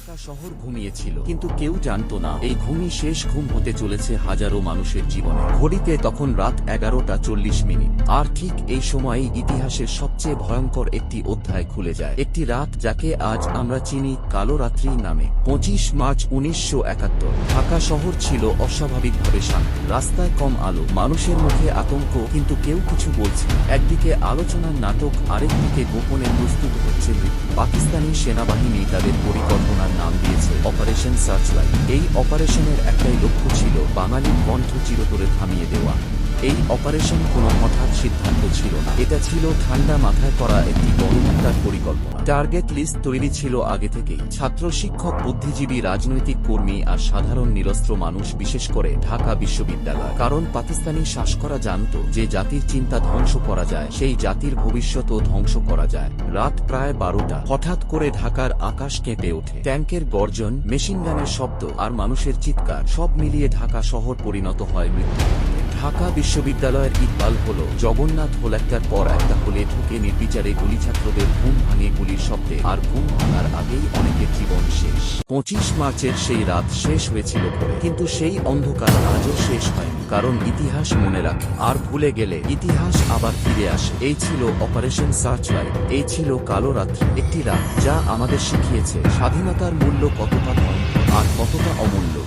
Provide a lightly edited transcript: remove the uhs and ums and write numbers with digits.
ঢাকা শহর ঘুমিয়েছিল, কিন্তু কেউ জানত না এই ঘুমই শেষ ঘুম হতে চলেছে হাজারো মানুষের জীবনে। ঘড়িতে তখন রাত 11:40। আর ঠিক এই সময়েই ইতিহাসের সবচেয়ে ভয়ঙ্কর একটি অধ্যায় খুলে যায়। একটি রাত যাকে আজ আমরা চিনি কালো রাত্রি নামে। 25 মার্চ 1971। ঢাকা শহর ছিল অস্বাভাবিকভাবে শান্ত। রাস্তায় কম আলো, মানুষের মুখে আতঙ্ক, কিন্তু কেউ কিছু বলছে না। একদিকে আলোচনার নাটক, আরেকদিকে গোপনে প্রস্তুত হচ্ছে মৃত্যু। পাকিস্তানি সেনাবাহিনী তাদের পরিকল্পনার নাম দিয়েছে অপারেশন সার্চলাইট। এই অপারেশনের একটাই লক্ষ্য ছিল বাঙালির কণ্ঠ চিরতরে থামিয়ে দেওয়া। এই অপারেশন কোনো হঠাৎ সিদ্ধান্ত ছিল না, এটা ছিল ঠান্ডা মাথায় করা একটি গণহত্যার পরিকল্পনা। টার্গেট লিস্ট তৈরি ছিল আগে থেকেই। ছাত্র, শিক্ষক, বুদ্ধিজীবী, রাজনৈতিক কর্মী আর সাধারণ নিরস্ত্র মানুষ, বিশেষ করে ঢাকা বিশ্ববিদ্যালয়। কারণ পাকিস্তানি শাসকরা জানত যে জাতির চিন্তা ধ্বংস করা যায়, সেই জাতির ভবিষ্যতও ধ্বংস করা যায়। রাত প্রায় 12টা। হঠাৎ করে ঢাকার আকাশ কেঁপে ওঠে। ট্যাঙ্কের গর্জন, মেশিনগানের শব্দ আর মানুষের চিৎকার, সব মিলিয়ে ঢাকা শহর পরিণত হয় মৃত্যুভূমিতে। ঢাকা বিশ্ববিদ্যালয়ের ইকবাল হল জগন্নাথ হল একটার পর একটা হলে ঢুকে নির্বিচারে গুলি, ছাত্রদের ঘুম ভাঙিয়ে গুলির শব্দে, আর ঘুম ভাঙার আগেই অনেকের জীবন শেষ। 25 মার্চের সেই রাত শেষ হয়েছিল ভোরে, কিন্তু সেই অন্ধকার আজও শেষ হয়নি। কারণ ইতিহাস মনে রাখে, আর ভুলে গেলে ইতিহাস আবার ফিরে আসে। এই ছিল অপারেশন সার্চলাইট, এই ছিল কালো রাত্রি। একটি রাত যা আমাদের শিখিয়েছে স্বাধীনতার মূল্য কতটা ভয়ঙ্কর আর কতটা অমূল্য।